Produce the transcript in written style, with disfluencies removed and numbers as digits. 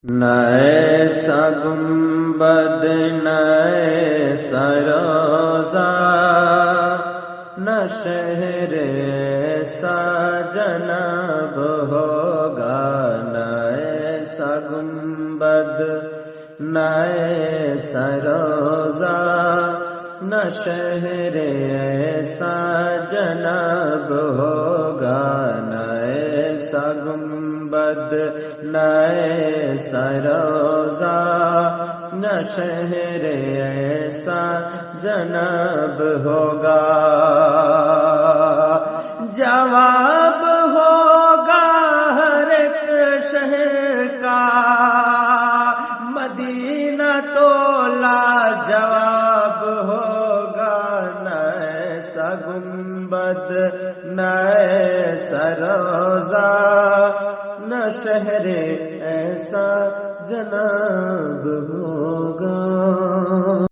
نہ ایسا گنبد نہ ایسا روضہ نہ شہر ایسا جناب ہوگا، نہ ایسا گنبد نہ ایسا روضہ نہ شہر ایسا جناب ہوگا، نہ ایسا گنبد نہ ایسا روضہ نہ شہر ایسا جناب ہوگا۔ جواب ہوگا ہر ایک شہر کا، مدینہ تو لاجواب ہوگا، نہ ایسا گنبد نہ ایسا روضہ نہ شہر ایسا جناب ہوگا۔